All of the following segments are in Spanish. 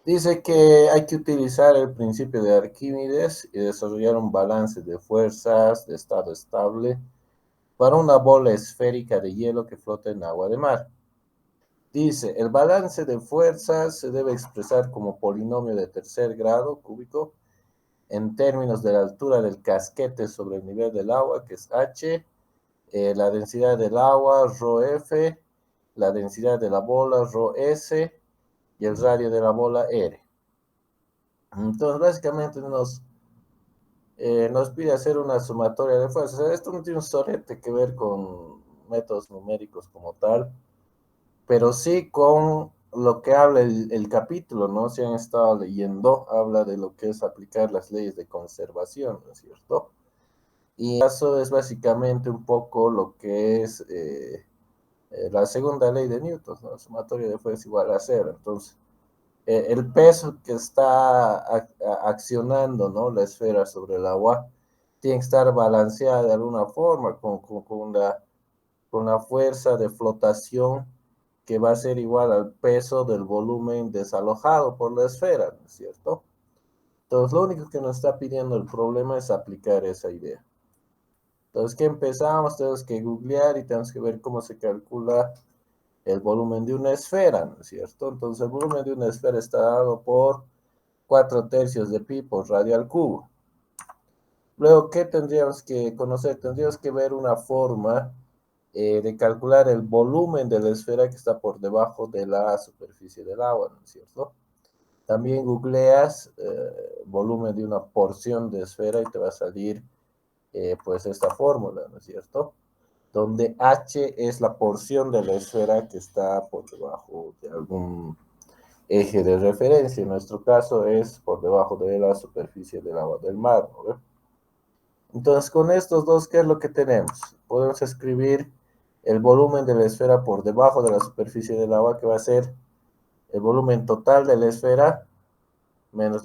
Dice que hay que utilizar el principio de Arquímedes y desarrollar un balance de fuerzas de estado estable para una bola esférica de hielo que flota en agua de mar. Dice, el balance de fuerzas se debe expresar como polinomio de tercer grado cúbico en términos de la altura del casquete sobre el nivel del agua, que es H, la densidad del agua, ρF, la densidad de la bola, ρS, y el radio de la bola, R. Entonces, básicamente nos pide hacer una sumatoria de fuerzas. O sea, esto no tiene un sorete que ver con métodos numéricos como tal, pero sí con lo que habla el capítulo, ¿no? Si han estado leyendo, habla de lo que es aplicar las leyes de conservación, ¿no es cierto? Y eso es básicamente un poco lo que es la segunda ley de Newton, ¿no? Sumatoria de fuerza igual a cero. Entonces, el peso que está accionando, ¿no? La esfera sobre el agua tiene que estar balanceada de alguna forma con la fuerza de flotación que va a ser igual al peso del volumen desalojado por la esfera, ¿no es cierto? Entonces, lo único que nos está pidiendo el problema es aplicar esa idea. Entonces, ¿qué empezamos? Tenemos que googlear y tenemos que ver cómo se calcula el volumen de una esfera, ¿no es cierto? Entonces, el volumen de una esfera está dado por 4/3 de pi por radio al cubo. Luego, ¿qué tendríamos que conocer? Tendríamos que ver una forma de calcular el volumen de la esfera que está por debajo de la superficie del agua, ¿no es cierto? También googleas volumen de una porción de esfera y te va a salir pues esta fórmula, ¿no es cierto? Donde H es la porción de la esfera que está por debajo de algún eje de referencia. En nuestro caso es por debajo de la superficie del agua del mar, ¿no? Entonces, con estos dos, ¿qué es lo que tenemos? Podemos escribir el volumen de la esfera por debajo de la superficie del agua, que va a ser el volumen total de la esfera menos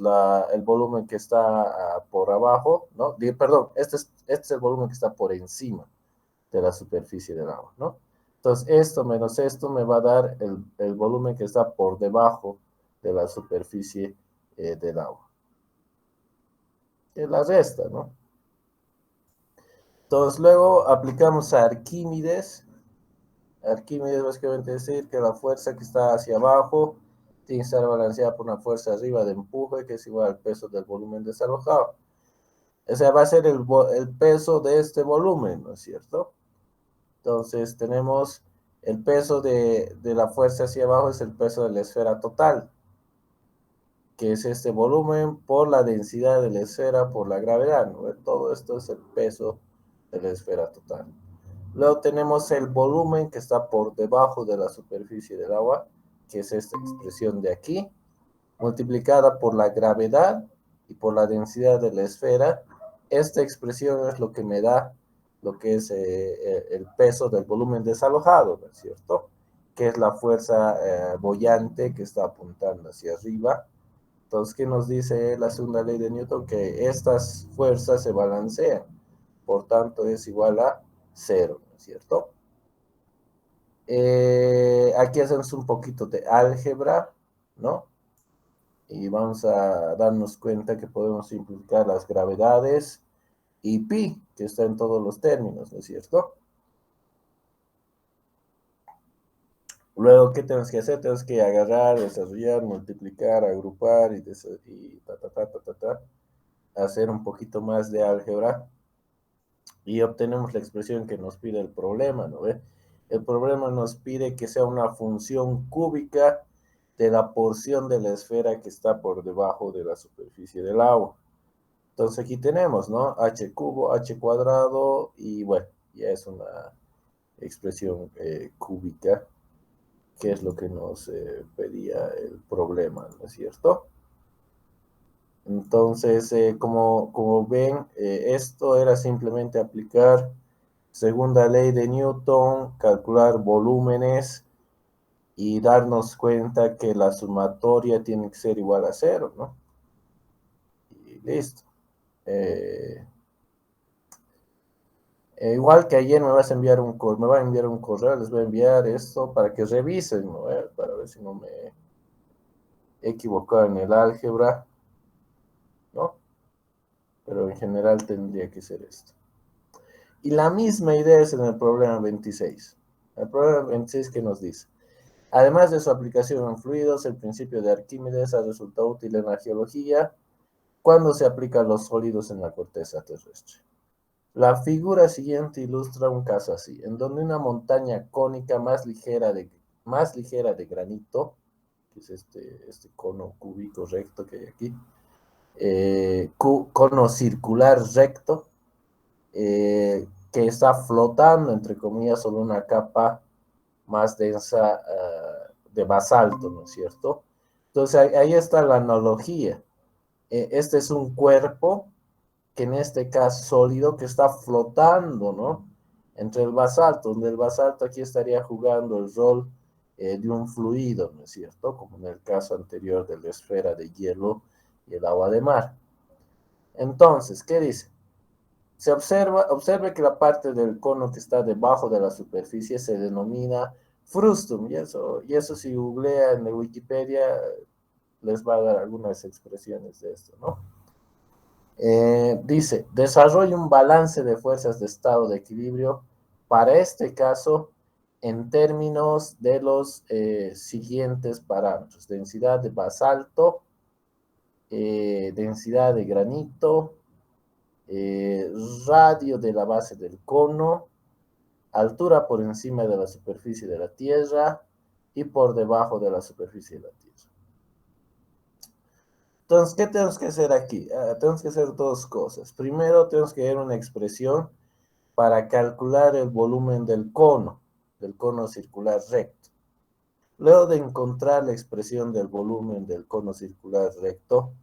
el volumen que está por abajo, ¿no? Perdón, este es el volumen que está por encima de la superficie del agua, ¿no? Entonces, esto menos esto me va a dar el volumen que está por debajo de la superficie del agua. Es la resta, ¿no? Entonces, luego aplicamos a Arquímedes. Arquímedes básicamente decir que la fuerza que está hacia abajo tiene que estar balanceada por una fuerza arriba de empuje que es igual al peso del volumen desalojado. O sea, va a ser el peso de este volumen, ¿no es cierto? Entonces tenemos el peso de la fuerza hacia abajo es el peso de la esfera total, que es este volumen por la densidad de la esfera por la gravedad, ¿no? Todo esto es el peso de la esfera total. Luego tenemos el volumen que está por debajo de la superficie del agua, que es esta expresión de aquí, multiplicada por la gravedad y por la densidad de la esfera. Esta expresión es lo que me da lo que es el peso del volumen desalojado, ¿no es cierto? Que es la fuerza boyante que está apuntando hacia arriba. Entonces, ¿qué nos dice la segunda ley de Newton? Que estas fuerzas se balancean, por tanto es igual a cero, ¿no es cierto? Aquí hacemos un poquito de álgebra, ¿no? Y vamos a darnos cuenta que podemos simplificar las gravedades y pi, que está en todos los términos, ¿no es cierto? Luego, ¿qué tenemos que hacer? Tenemos que agarrar, desarrollar, multiplicar, agrupar y hacer un poquito más de álgebra y obtenemos la expresión que nos pide el problema, ¿no ve? El problema nos pide que sea una función cúbica de la porción de la esfera que está por debajo de la superficie del agua. Entonces aquí tenemos, ¿no? H cubo, H cuadrado y bueno, ya es una expresión cúbica, que es lo que nos pedía el problema, ¿no es cierto? Entonces, como ven, esto era simplemente aplicar segunda ley de Newton, calcular volúmenes y darnos cuenta que la sumatoria tiene que ser igual a cero, ¿no? Y listo. Eh, igual que ayer me vas a enviar me va a enviar un correo, les voy a enviar esto para que revisen, ¿no? Para ver si no me equivocado en el álgebra, ¿no? Pero en general tendría que ser esto. Y la misma idea es en el problema 26. El problema 26 que nos dice, además de su aplicación en fluidos, el principio de Arquímedes ha resultado útil en la geología cuando se aplica a los sólidos en la corteza terrestre. La figura siguiente ilustra un caso así, en donde una montaña cónica más ligera de granito, que es este cono cúbico recto que hay aquí, cono circular recto, que está flotando, entre comillas, sobre una capa más densa de basalto, ¿no es cierto? Entonces ahí está la analogía. Este es un cuerpo que en este caso sólido que está flotando, ¿no? Entre el basalto, donde el basalto aquí estaría jugando el rol de un fluido, ¿no es cierto? Como en el caso anterior de la esfera de hielo y el agua de mar. Entonces, ¿qué dice? Observe que la parte del cono que está debajo de la superficie se denomina frustum, y eso si googlea en la Wikipedia les va a dar algunas expresiones de esto, ¿no? Dice, desarrolla un balance de fuerzas de estado de equilibrio para este caso en términos de los siguientes parámetros: densidad de basalto, densidad de granito, eh, radio de la base del cono, altura por encima de la superficie de la Tierra y por debajo de la superficie de la Tierra. Entonces, ¿qué tenemos que hacer aquí? Tenemos que hacer dos cosas. Primero, tenemos que dar una expresión para calcular el volumen del cono circular recto. Luego de encontrar la expresión del volumen del cono circular recto,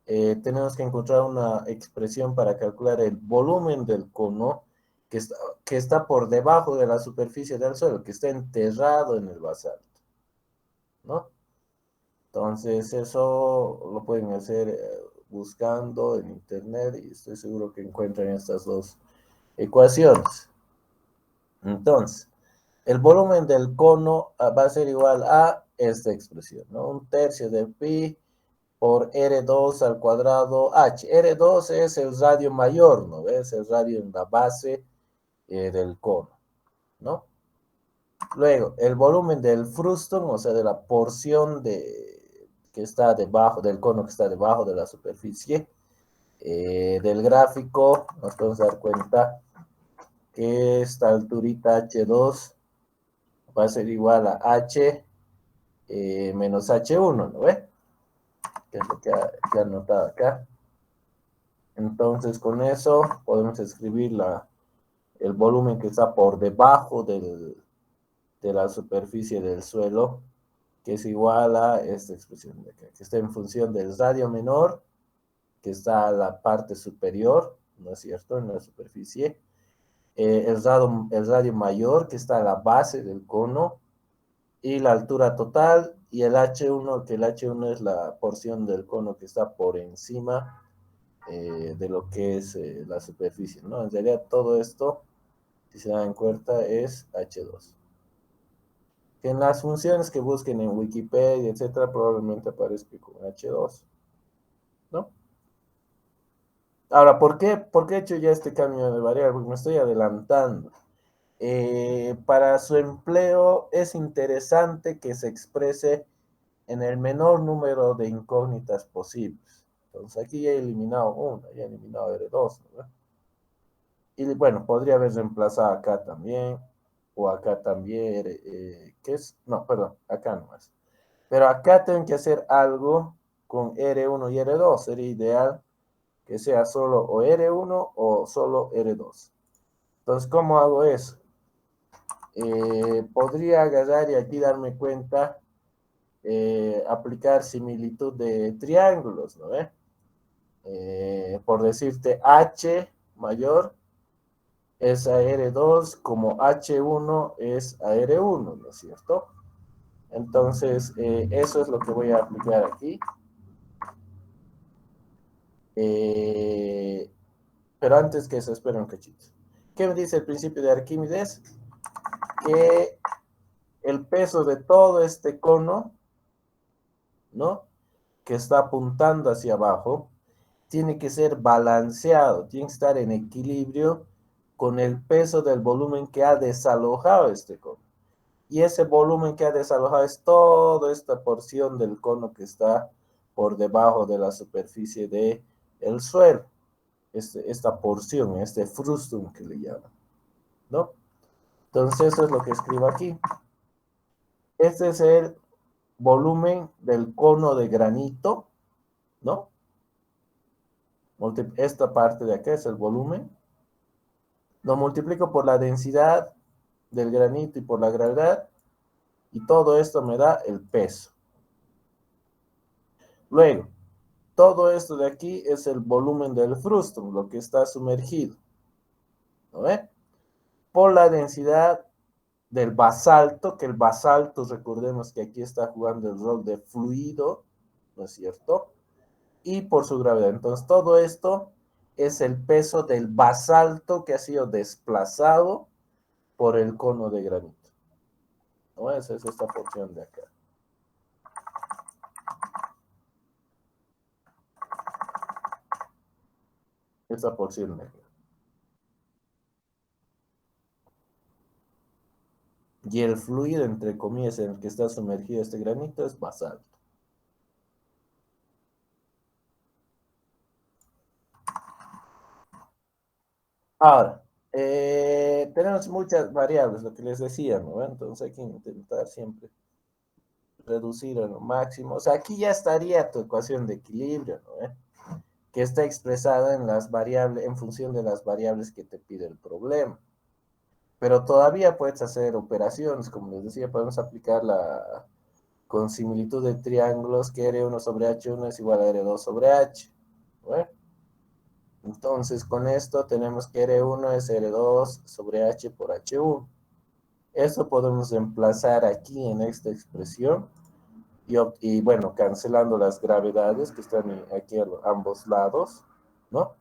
tenemos que encontrar una expresión para calcular el volumen del cono que está por debajo de la superficie del suelo, que está enterrado en el basalto, ¿no? Entonces, eso lo pueden hacer buscando en internet y estoy seguro que encuentran estas dos ecuaciones. Entonces, el volumen del cono va a ser igual a esta expresión, ¿no? Un tercio de pi por R2 al cuadrado H. R2 es el radio mayor, ¿no ves? El radio en la base del cono, ¿no? Luego, el volumen del frustum, o sea, de la porción que está debajo del cono, que está debajo de la superficie del gráfico, nos podemos dar cuenta que esta alturita H2 va a ser igual a H menos H1, ¿no ve? Que es lo que ha anotado acá. Entonces, con eso podemos escribir el volumen que está por debajo de la superficie del suelo, que es igual a esta expresión de acá, que está en función del radio menor, que está a la parte superior, ¿no es cierto?, en la superficie, el radio mayor, que está a la base del cono, y la altura total, y el H1, que el H1 es la porción del cono que está por encima de lo que es la superficie, ¿no? En realidad todo esto, si se dan cuenta, es H2. Que en las funciones que busquen en Wikipedia, etcétera, probablemente aparezca con H2, ¿no? Ahora, ¿por qué he hecho ya este cambio de variable? Porque me estoy adelantando. Para su empleo es interesante que se exprese en el menor número de incógnitas posibles. Entonces aquí ya he eliminado una, ya he eliminado R2, ¿verdad? Y bueno, podría haber reemplazado acá también, o acá también, ¿qué es? No, perdón, acá no es. Pero acá tengo que hacer algo con R1 y R2. Sería ideal que sea solo o R1 o solo R2. Entonces, ¿cómo hago eso? Podría agarrar y aquí darme cuenta, aplicar similitud de triángulos, ¿no ve? Por decirte, H mayor es a R2 como H1 es a R1, ¿no es cierto? Entonces, eso es lo que voy a aplicar aquí. Pero antes que eso, espera un cachito. ¿Qué me dice el principio de Arquímedes? Que el peso de todo este cono, ¿no? que está apuntando hacia abajo tiene que ser balanceado, tiene que estar en equilibrio con el peso del volumen que ha desalojado este cono. Y ese volumen que ha desalojado es toda esta porción del cono que está por debajo de la superficie del suelo. Esta porción, este frustum que le llaman, ¿no? Entonces eso es lo que escribo aquí. Este es el volumen del cono de granito, ¿no? Esta parte de acá es el volumen. Lo multiplico por la densidad del granito y por la gravedad, y todo esto me da el peso. Luego, todo esto de aquí es el volumen del frustum, lo que está sumergido, ¿no ve? Por la densidad del basalto, que el basalto, recordemos que aquí está jugando el rol de fluido, ¿no es cierto? Y por su gravedad. Entonces, todo esto es el peso del basalto que ha sido desplazado por el cono de granito, ¿no? Esa es esta porción de acá. Esta porción de acá. Y el fluido, entre comillas, en el que está sumergido este granito es basalto. Ahora, tenemos muchas variables, lo que les decía, ¿no? Entonces hay que intentar siempre reducir a lo máximo. O sea, aquí ya estaría tu ecuación de equilibrio, ¿no? Que está expresada en las variables, en función de las variables que te pide el problema. Pero todavía puedes hacer operaciones, como les decía, podemos aplicar con similitud de triángulos que R1 sobre H1 es igual a R2 sobre H, ¿no? Entonces, con esto tenemos que R1 es R2 sobre H por H1. Esto podemos reemplazar aquí en esta expresión y bueno, cancelando las gravedades que están aquí a ambos lados, ¿no?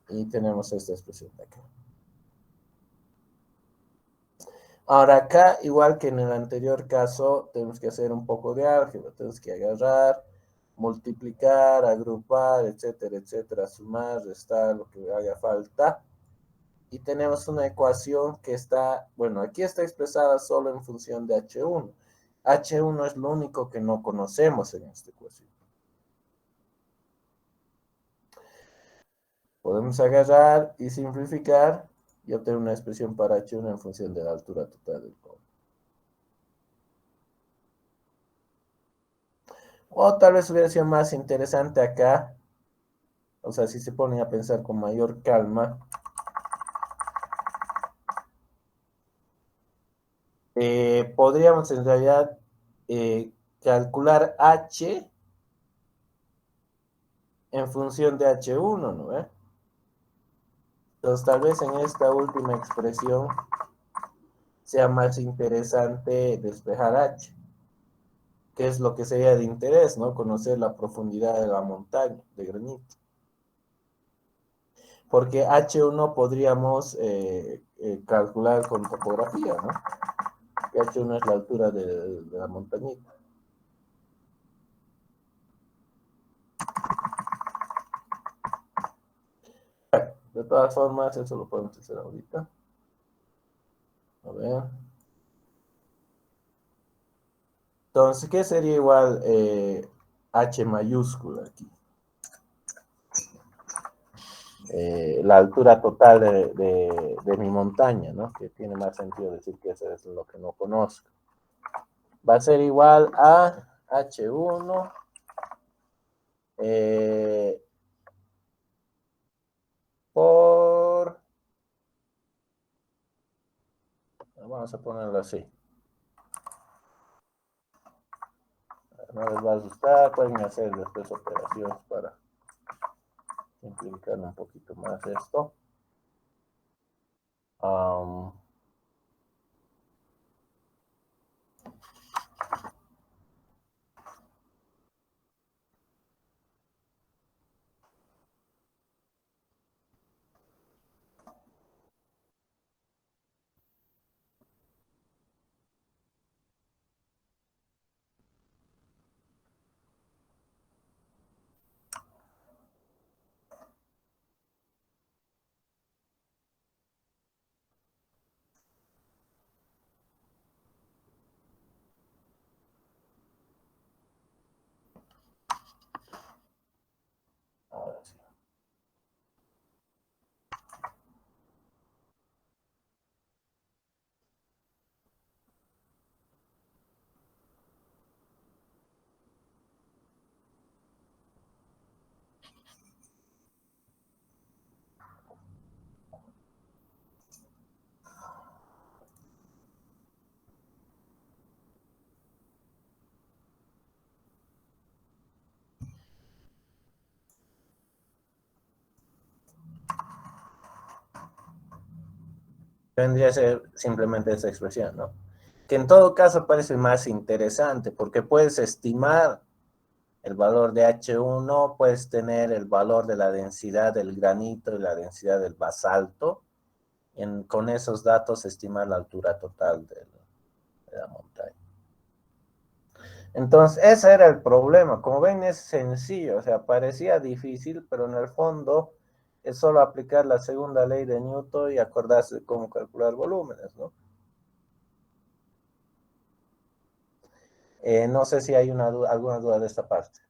Y tenemos esta expresión de acá. Ahora acá, igual que en el anterior caso, tenemos que hacer un poco de álgebra. Tenemos que agarrar, multiplicar, agrupar, etcétera, etcétera, sumar, restar, lo que haga falta. Y tenemos una ecuación que está, bueno, aquí está expresada solo en función de H1. H1 es lo único que no conocemos en esta ecuación. Podemos agarrar y simplificar y obtener una expresión para H1 en función de la altura total del cono. O tal vez hubiera sido más interesante acá, o sea, si se ponen a pensar con mayor calma, podríamos en realidad calcular H en función de H1, ¿no? Entonces, tal vez en esta última expresión sea más interesante despejar H, que es lo que sería de interés, ¿no? Conocer la profundidad de la montaña de granito. Porque H1 podríamos calcular con topografía, ¿no? Que H1 es la altura de la montañita. De todas formas, eso lo podemos hacer ahorita. A ver. Entonces, ¿qué sería igual H mayúscula aquí? La altura total de mi montaña, ¿no? Que tiene más sentido decir que eso es lo que no conozco. Va a ser igual a H1 eh, por... Vamos a ponerlo así. No les va a asustar, pueden hacer después operaciones para simplificar un poquito más esto. Um, Vendría a ser simplemente esa expresión, ¿no? Que en todo caso parece más interesante porque puedes estimar el valor de H1, puedes tener el valor de la densidad del granito y la densidad del basalto, con esos datos estimar la altura total de la montaña. Entonces, ese era el problema. Como ven, es sencillo, o sea, parecía difícil, pero en el fondo es solo aplicar la segunda ley de Newton y acordarse de cómo calcular volúmenes, ¿no? No sé si hay alguna duda de esta parte.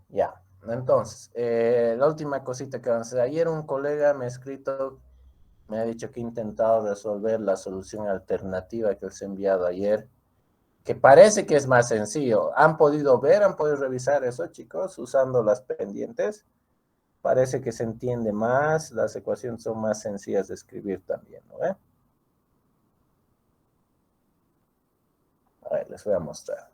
Ya, entonces, la última cosita que vamos a hacer. Ayer un colega me ha escrito, me ha dicho que ha intentado resolver la solución alternativa que os he enviado ayer, que parece que es más sencillo. ¿Han podido ver, han podido revisar eso, chicos, usando las pendientes? Parece que se entiende más, las ecuaciones son más sencillas de escribir también, ¿no? A ver, les voy a mostrar.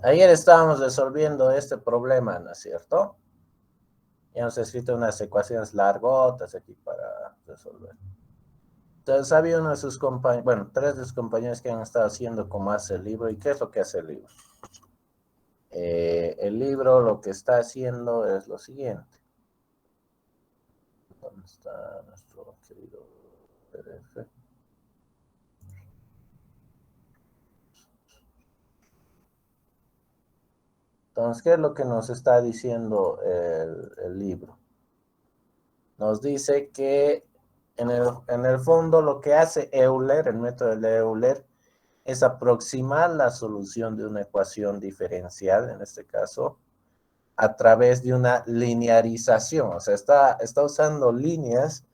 Ayer estábamos resolviendo este problema, ¿no es cierto? Y hemos escrito unas ecuaciones largotas aquí para resolver. Entonces había uno de sus compañeros, bueno, tres de sus compañeros que han estado haciendo como hace el libro. ¿Y qué es lo que hace el libro? El libro lo que está haciendo es lo siguiente. ¿Dónde está nuestro querido PDF? Entonces, ¿qué es lo que nos está diciendo el libro? Nos dice que en el fondo lo que hace Euler, el método de Euler, es aproximar la solución de una ecuación diferencial, en este caso, a través de una linearización. O sea, está usando líneas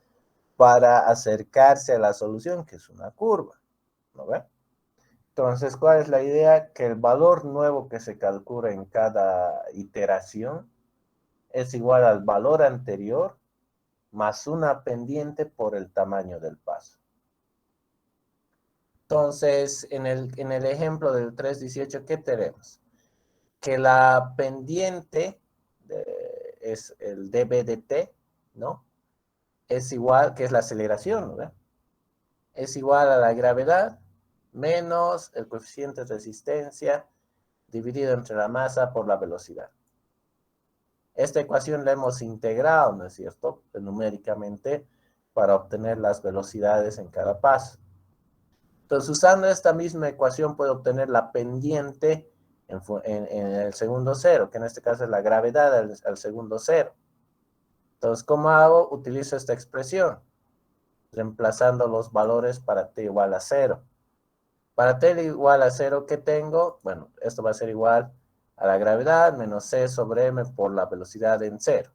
para acercarse a la solución, que es una curva. ¿No ve? Entonces, ¿cuál es la idea? Que el valor nuevo que se calcula en cada iteración es igual al valor anterior más una pendiente por el tamaño del paso. Entonces, en el ejemplo del 318, ¿qué tenemos? Que la pendiente es el dB de t, ¿no? Es igual, que es la aceleración, ¿no? Es igual a la gravedad menos el coeficiente de resistencia dividido entre la masa por la velocidad. Esta ecuación la hemos integrado, ¿no es cierto?, numéricamente para obtener las velocidades en cada paso. Entonces, usando esta misma ecuación puedo obtener la pendiente en el segundo cero, que en este caso es la gravedad al segundo cero. Entonces, ¿cómo hago? Utilizo esta expresión, reemplazando los valores para t igual a cero. Para t igual a cero, ¿qué tengo? Bueno, esto va a ser igual a la gravedad menos c sobre m por la velocidad en cero.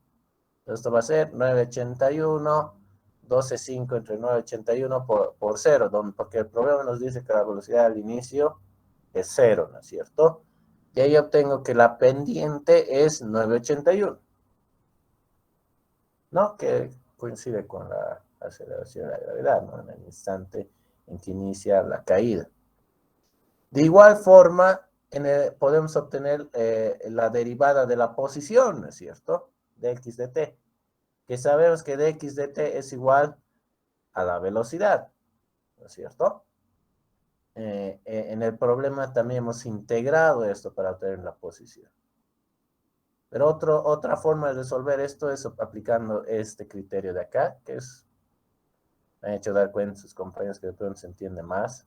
Esto va a ser 981, 12,5 entre 981 por 0, porque el problema nos dice que la velocidad al inicio es 0, ¿no es cierto? Y ahí obtengo que la pendiente es 981, ¿no? Que coincide con la aceleración de la gravedad, ¿no? En el instante en que inicia la caída. De igual forma, podemos obtener la derivada de la posición, ¿no es cierto? De x de t, que sabemos que dx de t es igual a la velocidad, ¿no es cierto? En el problema también hemos integrado esto para obtener la posición. Pero otra forma de resolver esto es aplicando este criterio de acá, que me han hecho dar cuenta sus compañeros que de pronto se entiende más.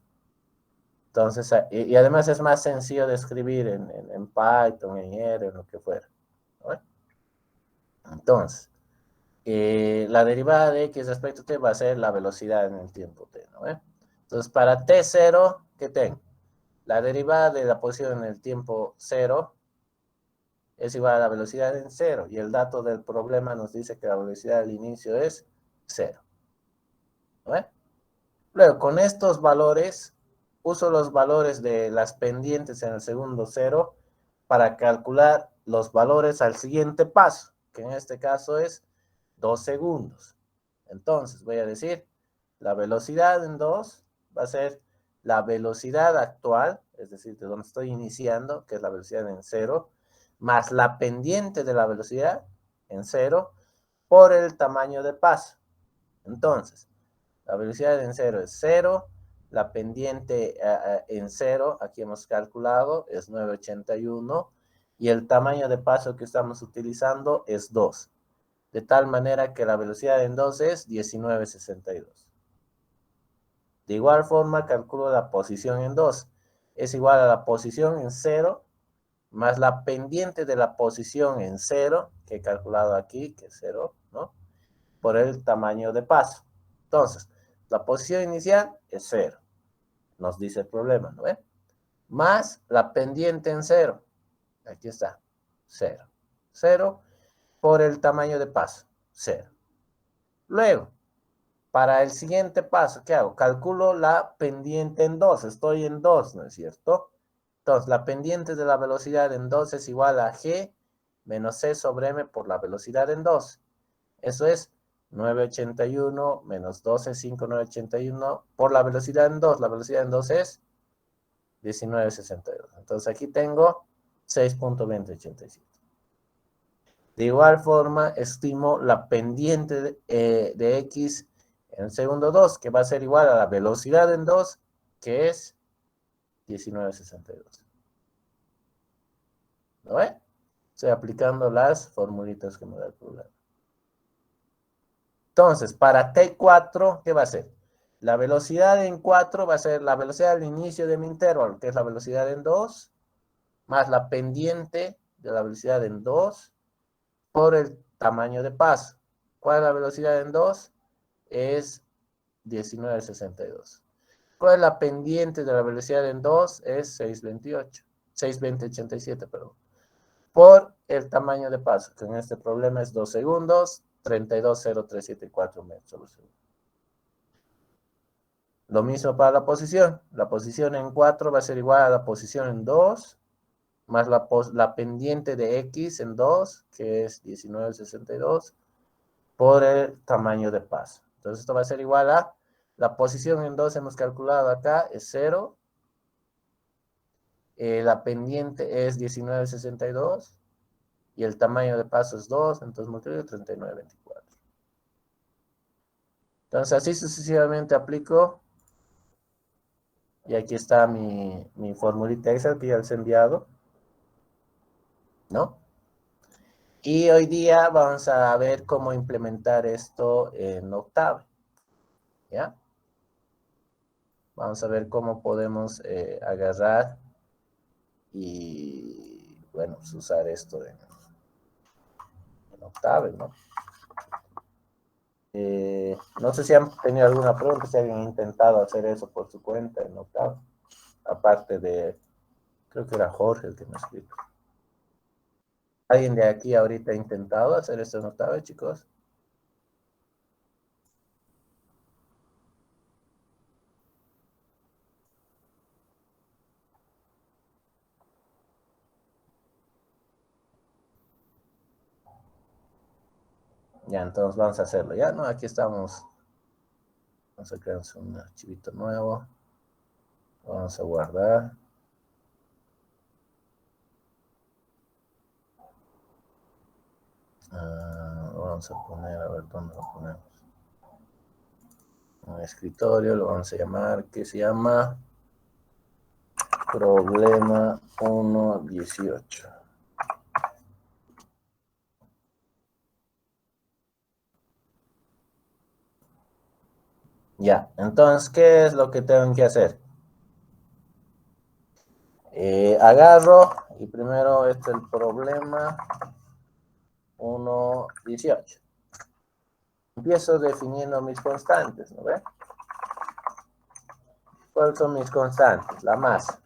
Entonces, y además es más sencillo de escribir en Python, en R, en lo que fuera, ¿no? Entonces, la derivada de x respecto a t va a ser la velocidad en el tiempo t, ¿no? Entonces, para t0, ¿qué tengo? La derivada de la posición en el tiempo 0 es igual a la velocidad en 0, y el dato del problema nos dice que la velocidad al inicio es 0, ¿no? Luego, con estos valores, uso los valores de las pendientes en el segundo cero para calcular los valores al siguiente paso, que en este caso es 2 segundos. Entonces, voy a decir, la velocidad en 2 va a ser la velocidad actual, es decir, de donde estoy iniciando, que es la velocidad en 0, más la pendiente de la velocidad en 0 por el tamaño de paso. Entonces, la velocidad en 0 es 0, la pendiente en 0, aquí hemos calculado, es 981, y el tamaño de paso que estamos utilizando es 2. De tal manera que la velocidad en 2 es 1962. De igual forma, calculo la posición en 2. Es igual a la posición en 0 más la pendiente de la posición en 0, que he calculado aquí, que es 0, ¿no? Por el tamaño de paso. Entonces, la posición inicial es 0. Nos dice el problema, ¿no ve? Más la pendiente en 0. Aquí está, 0. 0 por el tamaño de paso, 0. Luego, para el siguiente paso, ¿qué hago? Calculo la pendiente en 2. Estoy en 2, ¿no es cierto? Entonces, la pendiente de la velocidad en 2 es igual a g menos c sobre m por la velocidad en 2. Eso es 981 menos 12, 5,981 por la velocidad en 2. La velocidad en 2 es 1962. Entonces, aquí tengo 6,2087. De igual forma, estimo la pendiente de x en el segundo 2, que va a ser igual a la velocidad en 2, que es 1962. ¿No ve? Estoy aplicando las formulitas que me da el problema. Entonces, para T4, ¿qué va a ser? La velocidad en 4 va a ser la velocidad al inicio de mi intervalo, que es la velocidad en 2, más la pendiente de la velocidad en 2 por el tamaño de paso. ¿Cuál es la velocidad en 2? Es 1962. ¿Cuál es la pendiente de la velocidad en 2? Es 628. 62087, perdón. Por el tamaño de paso, que en este problema es 2 segundos, 32,0374 metros por segundo. Lo mismo para la posición. La posición en 4 va a ser igual a la posición en 2, más la pendiente de x en 2, que es 1962, por el tamaño de paso. Entonces esto va a ser igual a, la posición en 2 hemos calculado acá, es 0. La pendiente es 1962 y el tamaño de paso es 2, entonces multiplico 39,24. Entonces así sucesivamente aplico. Y aquí está mi formulita Excel que ya les he enviado, ¿no? Y hoy día vamos a ver cómo implementar esto en Octave, ¿ya? Vamos a ver cómo podemos agarrar y, bueno, pues usar esto en Octave, ¿no? No sé si han tenido alguna pregunta, si alguien ha intentado hacer eso por su cuenta en Octave, aparte de, creo que era Jorge el que me explicó. ¿Alguien de aquí ahorita ha intentado hacer esto en Octave, chicos? Ya, entonces vamos a hacerlo. Ya, ¿no? Aquí estamos. Vamos a crear un archivito nuevo. Lo vamos a guardar. Lo vamos a poner, a ver dónde lo ponemos. Un escritorio, lo vamos a llamar, que se llama Problema 1.18. Ya, entonces, ¿qué es lo que tengo que hacer? Agarro y primero este es el problema 1.18. Empiezo definiendo mis constantes, ¿no ve? ¿Cuáles son mis constantes? La masa,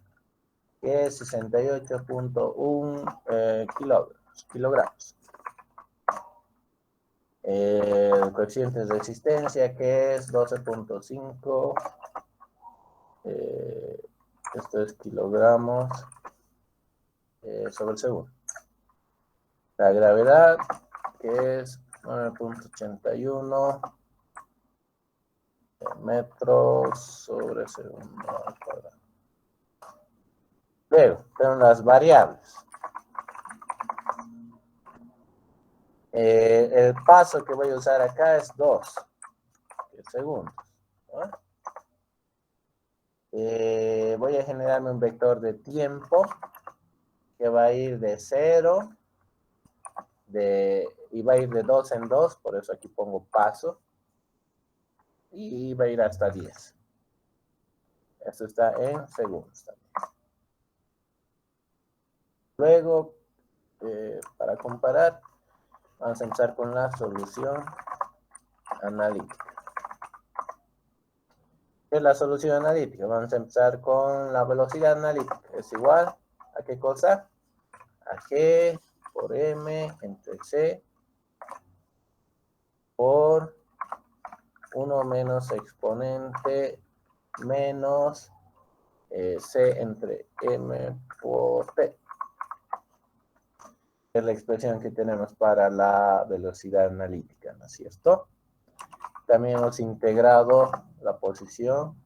que es 68,1 kilogramos. El coeficiente de resistencia, que es 12,5 Esto es kilogramos sobre el segundo. La gravedad, que es 9.81 metros sobre segundo al cuadrado. Luego, tengo las variables. El paso que voy a usar acá es 2 segundos, ¿no? Voy a generarme un vector de tiempo que va a ir de 0 y va a ir de 2 en 2, por eso aquí pongo paso, y va a ir hasta 10. Esto está en segundos también. Luego, para comparar, vamos a empezar con la solución analítica. ¿Qué es la solución analítica? Vamos a empezar con la velocidad analítica. Es igual a ¿qué cosa? A G por M entre C por 1 menos exponente menos C entre M por T. Es la expresión que tenemos para la velocidad analítica, ¿no es cierto? También hemos integrado la posición,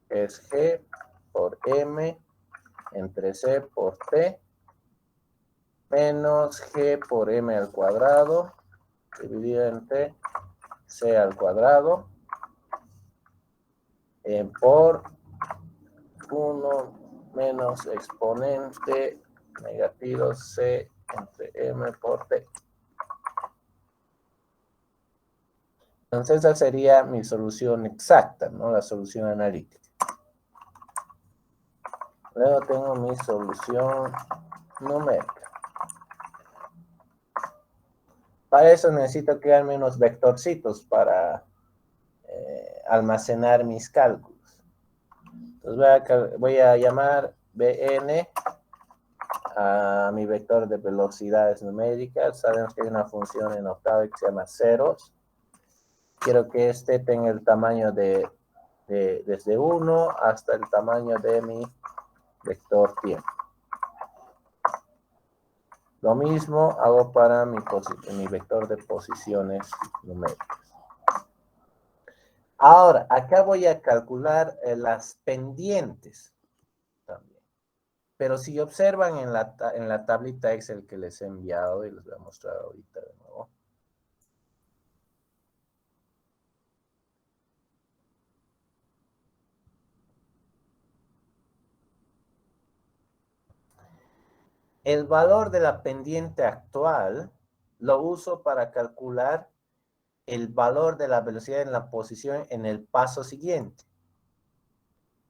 que es G por M entre C por T, menos G por M al cuadrado, dividido entre C al cuadrado, por 1 menos exponente negativo C entre M por T. Entonces esa sería mi solución exacta, ¿no? La solución analítica. Luego tengo mi solución numérica. Para eso necesito crearme unos vectorcitos para almacenar mis cálculos. Entonces voy a llamar Bn a mi vector de velocidades numéricas. Sabemos que hay una función en octave que se llama ceros. Quiero que este tenga el tamaño desde 1 hasta el tamaño de mi vector tiempo. Lo mismo hago para mi vector de posiciones numéricas. Ahora, acá voy a calcular las pendientes también. Pero si observan en la tablita Excel que les he enviado, y les voy a mostrar ahorita de nuevo. El valor de la pendiente actual lo uso para calcular el valor de la velocidad en la posición en el paso siguiente.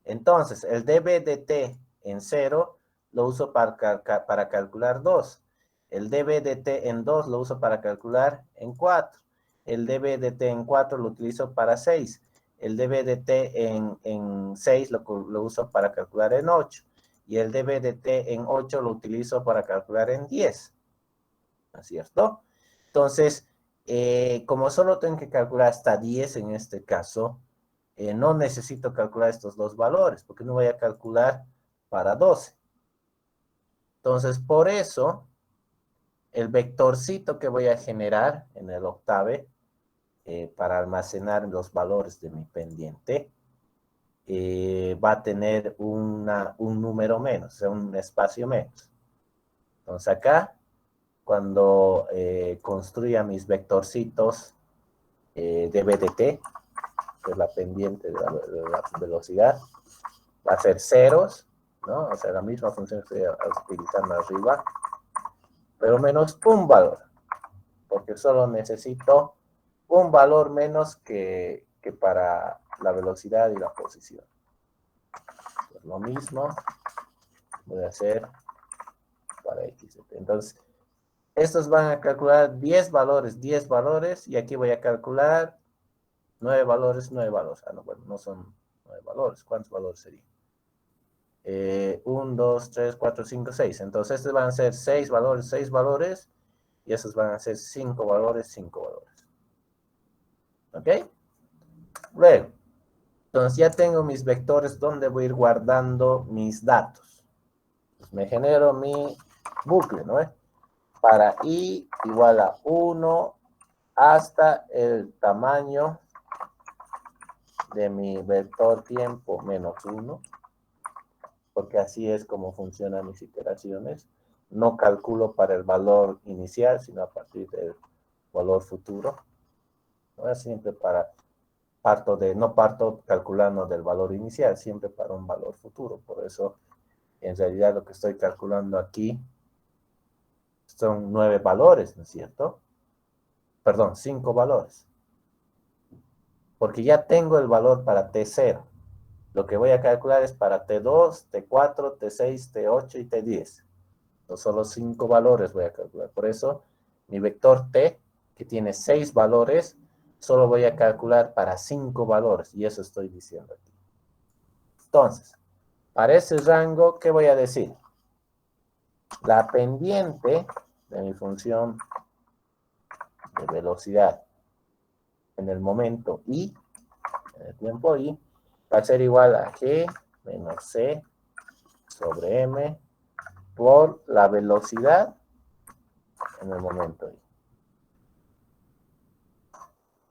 Entonces, el dB de t en 0 lo uso para calcular 2. El dB de t en 2 lo uso para calcular en 4. El dB de t en 4 lo utilizo para 6. El dB de t en 6 lo uso para calcular en 8. Y el dB de t en 8 lo utilizo para calcular en 10. ¿No es cierto? Entonces, como solo tengo que calcular hasta 10 en este caso, no necesito calcular estos dos valores, porque no voy a calcular para 12. Entonces, por eso, el vectorcito que voy a generar en el octave, para almacenar los valores de mi pendiente, va a tener un número menos, o sea, un espacio menos. Entonces, acá, cuando construya mis vectorcitos de BDT, que es la pendiente de la velocidad, va a ser ceros, ¿no? O sea, la misma función que estoy utilizando arriba, pero menos un valor, porque solo necesito un valor menos que para la velocidad y la posición. Pues lo mismo voy a hacer para x. Entonces, estos van a calcular 10 valores, y aquí voy a calcular 9 valores. Ah, no, bueno, no son 9 valores. ¿Cuántos valores serían? 1, 2, 3, 4, 5, 6. Entonces, estos van a ser 6 valores, y estos van a ser 5 valores. ¿Ok? Luego, Entonces ya tengo mis vectores donde voy a ir guardando mis datos. Pues me genero mi bucle, ¿no? Para i igual a 1 hasta el tamaño de mi vector tiempo menos 1, porque así es como funcionan mis iteraciones. No calculo para el valor inicial, sino a partir del valor futuro. No es siempre no parto calculando del valor inicial, siempre para un valor futuro. Por eso, en realidad, lo que estoy calculando aquí son 9 valores, ¿no es cierto? Perdón, 5 valores. Porque ya tengo el valor para T0. Lo que voy a calcular es para T2, T4, T6, T8 y T10. No solo 5 valores voy a calcular. Por eso, mi vector T, que tiene 6 valores, solo voy a calcular para 5 valores. Y eso estoy diciendo aquí. Entonces, para ese rango, ¿qué voy a decir? La pendiente de mi función de velocidad en el momento I, en el tiempo I, va a ser igual a G menos C sobre M por la velocidad en el momento I.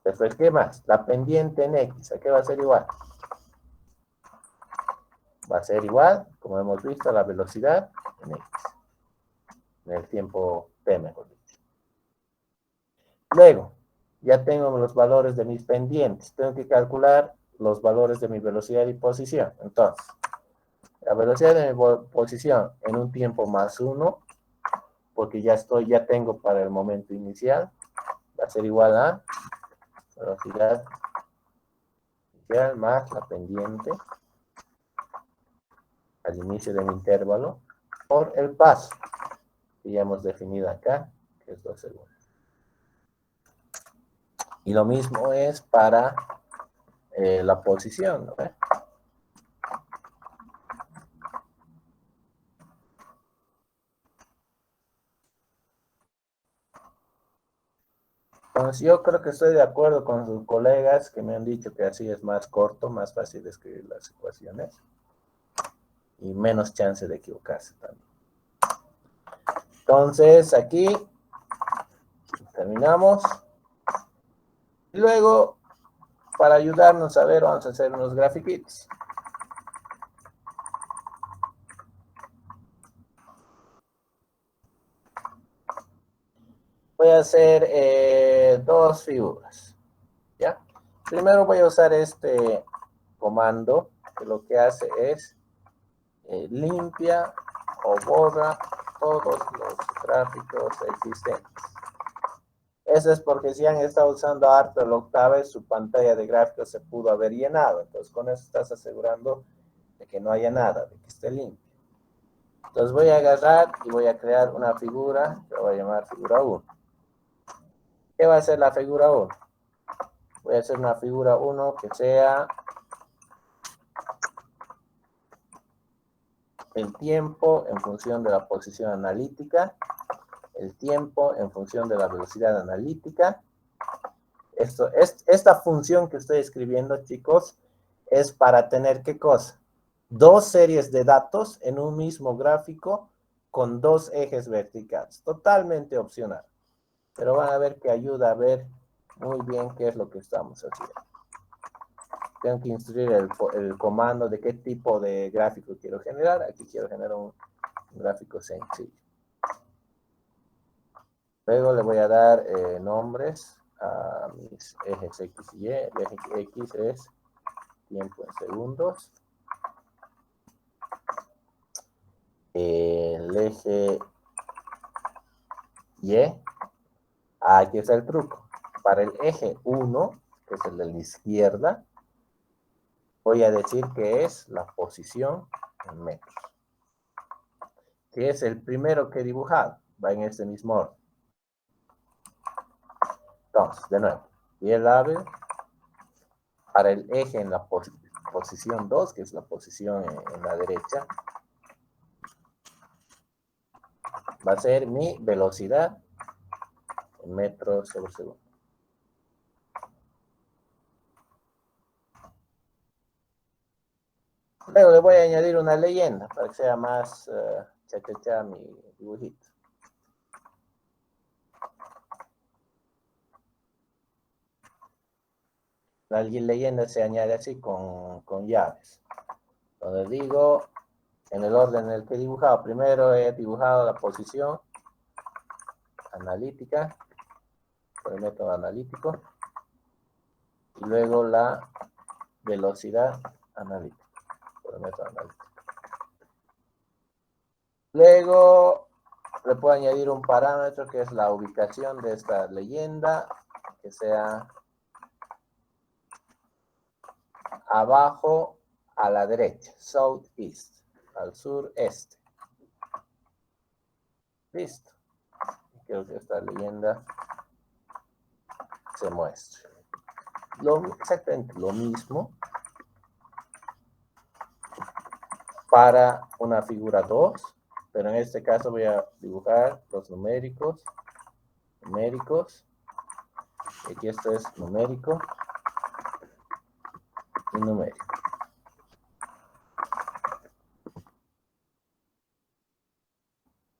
Después, ¿qué más? La pendiente en X, ¿a qué va a ser igual? Va a ser igual, como hemos visto, a la velocidad en X, en el tiempo T, mejor dicho. Luego, ya tengo los valores de mis pendientes. Tengo que calcular los valores de mi velocidad y posición. Entonces, la velocidad de mi posición en un tiempo más 1, porque ya tengo para el momento inicial, va a ser igual a velocidad inicial más la pendiente al inicio de mi intervalo por el paso que ya hemos definido acá, que es 2 segundos. Y lo mismo es para la posición, ¿no? Entonces, yo creo que estoy de acuerdo con sus colegas que me han dicho que así es más corto, más fácil de escribir las ecuaciones y menos chance de equivocarse también. Entonces, aquí terminamos. Y luego, para ayudarnos a ver, vamos a hacer unos grafiquitos. Voy a hacer 2 figuras, ¿ya? Primero voy a usar este comando, que lo que hace es limpia o borra todos los gráficos existentes. Eso es porque si han estado usando harto el Octave, su pantalla de gráficos se pudo haber llenado. Entonces, con eso estás asegurando de que no haya nada, de que esté limpio. Entonces, voy a agarrar y voy a crear una figura que voy a llamar figura 1. ¿Qué va a ser la figura 1? Voy a hacer una figura 1 que sea el tiempo en función de la posición analítica, el tiempo en función de la velocidad analítica. Esta función que estoy escribiendo, chicos, es para tener, ¿qué cosa? 2 series de datos en un mismo gráfico con 2 ejes verticales. Totalmente opcional. Pero van a ver que ayuda a ver muy bien qué es lo que estamos haciendo. Tengo que instruir el comando de qué tipo de gráfico quiero generar. Aquí quiero generar un gráfico sencillo. Luego le voy a dar nombres a mis ejes X y Y. El eje X es tiempo en segundos. El eje Y, aquí está el truco. Para el eje 1, que es el de la izquierda, voy a decir que es la posición en metros. Que es el primero que he dibujado. Va en este mismo orden. Entonces, de nuevo, y el label para el eje en la posición 2, que es la posición en la derecha, va a ser mi velocidad en metros sobre segundo. Luego le voy a añadir una leyenda para que sea más cha mi dibujito. La leyenda se añade así con llaves. Donde digo, en el orden en el que he dibujado, primero he dibujado la posición analítica, por el método analítico, y luego la velocidad analítica, por el método analítico. Luego le puedo añadir un parámetro que es la ubicación de esta leyenda, que sea abajo a la derecha, southeast, al sureste. Listo. Quiero que esta leyenda se muestre. Exactamente lo mismo para una figura 2, pero en este caso voy a dibujar los numéricos, y aquí esto es numérico y numérico.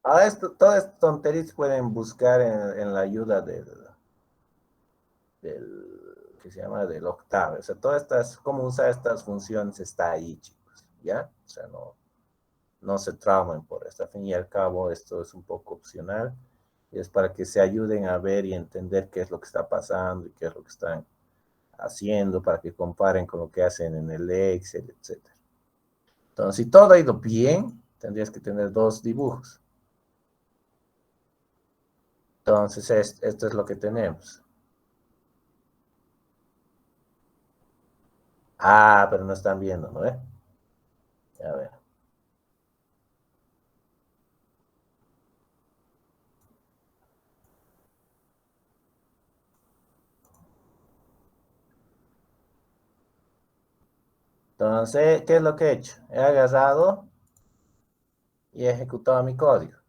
Ahora todas estas tonterías pueden buscar en la ayuda que se llama del Octave. O sea, todas estas, cómo usar estas funciones está ahí, chicos, ¿ya? O sea, no se traumen por esto. Al fin y al cabo, esto es un poco opcional y es para que se ayuden a ver y entender qué es lo que está pasando y qué es lo que están haciendo, para que comparen con lo que hacen en el Excel, etcétera. Entonces, si todo ha ido bien, tendrías que tener dos dibujos. Entonces, esto es lo que tenemos. Ah, pero no están viendo, ¿no? A ver. Entonces, ¿qué es lo que he hecho? He agarrado y he ejecutado mi código,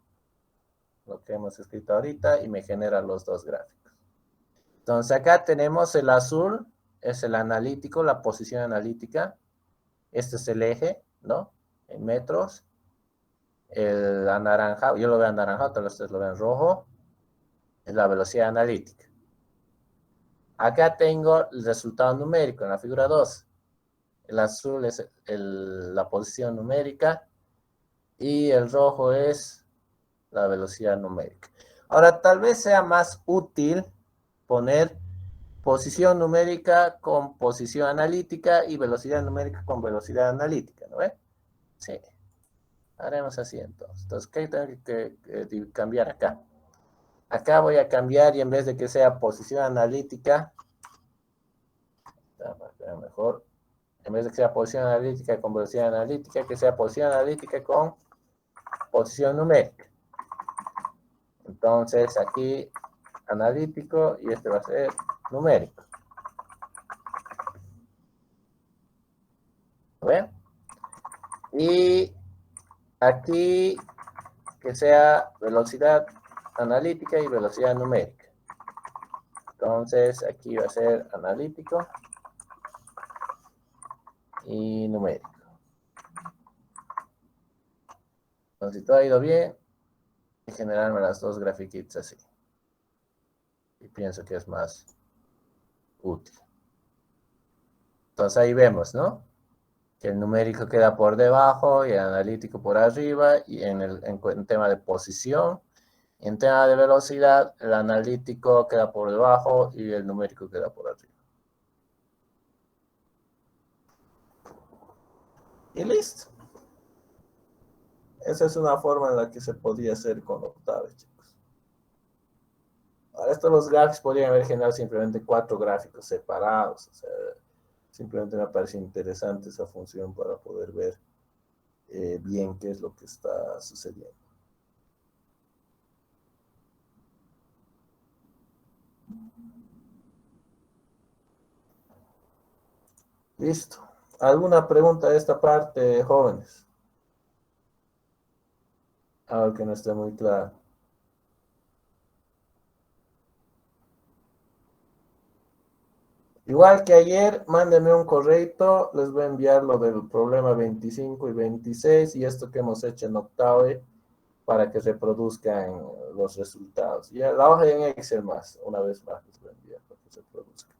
lo que hemos escrito ahorita, y me genera los dos gráficos. Entonces, acá tenemos el azul, es el analítico, la posición analítica. Este es el eje, ¿no? En metros. El anaranjado, yo lo veo anaranjado, tal vez ustedes lo ven rojo, es la velocidad analítica. Acá tengo el resultado numérico en la figura 2. El azul es la posición numérica y el rojo es la velocidad numérica. Ahora, tal vez sea más útil poner posición numérica con posición analítica y velocidad numérica con velocidad analítica, ¿no ve? Sí, haremos así entonces. Entonces, ¿qué tengo que cambiar acá? Acá voy a cambiar y en vez de que sea posición analítica, mejor, en vez de que sea posición analítica con velocidad analítica, que sea posición analítica con posición numérica. Entonces aquí analítico y este va a ser numérico. ¿Ven? Y aquí que sea velocidad analítica y velocidad numérica. Entonces aquí va a ser analítico y numérico. Entonces si todo ha ido bien, y generarme las dos grafiquitas así. Y pienso que es más útil. Entonces ahí vemos, ¿no? Que el numérico queda por debajo y el analítico por arriba, y en tema de posición, en tema de velocidad, el analítico queda por debajo y el numérico queda por arriba. Y listo. Esa es una forma en la que se podía hacer con Octave, chicos. Ahora, estos los gráficos podrían haber generado simplemente 4 gráficos separados. O sea, simplemente me parece interesante esa función para poder ver bien qué es lo que está sucediendo. Listo. ¿Alguna pregunta de esta parte, jóvenes? Algo que no esté muy claro. Igual que ayer, mándenme un correo, les voy a enviar lo del problema 25 y 26 y esto que hemos hecho en Octave para que reproduzcan los resultados. Y la hoja en Excel más, una vez más, les voy a enviar para que se produzcan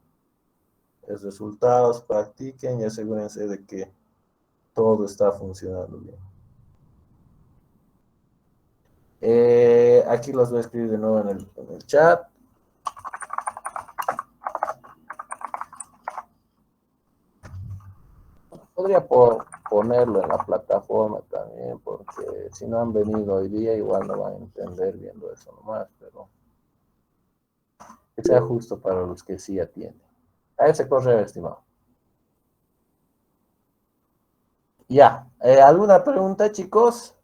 los resultados, practiquen y asegúrense de que todo está funcionando bien. Aquí los voy a escribir de nuevo en el chat. Podría ponerlo en la plataforma también, porque si no han venido hoy día, igual no van a entender viendo eso nomás, pero que sea justo para los que sí atienden. A ese correo, estimado. Ya, ¿alguna pregunta, chicos?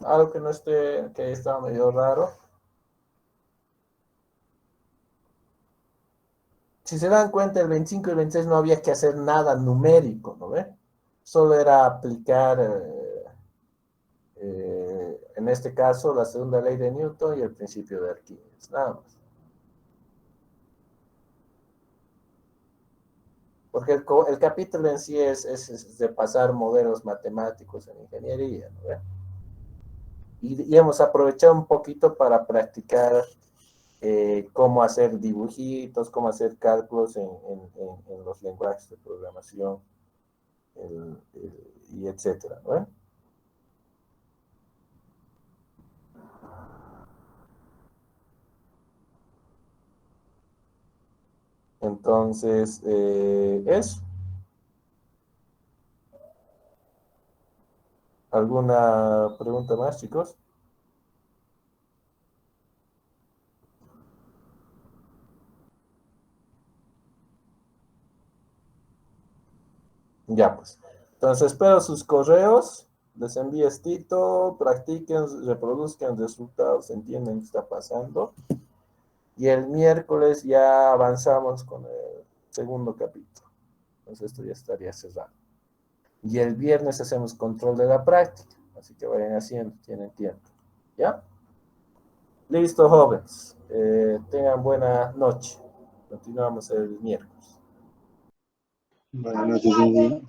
Algo que no esté, que está medio raro. Si se dan cuenta, el 25 y el 26 no había que hacer nada numérico, ¿no ve? Solo era aplicar, en este caso, la segunda ley de Newton y el principio de Arquímedes, nada más. Porque el capítulo en sí es de pasar modelos matemáticos en ingeniería, ¿no ve? Y hemos aprovechado un poquito para practicar cómo hacer dibujitos, cómo hacer cálculos en los lenguajes de programación y etcétera, ¿no? Entonces, eso. ¿Alguna pregunta más, chicos? Ya, pues. Entonces, espero sus correos, les envíes Tito, practiquen, reproduzcan resultados, entienden qué está pasando. Y el miércoles ya avanzamos con el segundo capítulo. Entonces, esto ya estaría cerrado. Y el viernes hacemos control de la práctica. Así que vayan haciendo, tienen tiempo. ¿Ya? Listo, jóvenes. Tengan buena noche. Continuamos el miércoles. Buenas noches, Cindy.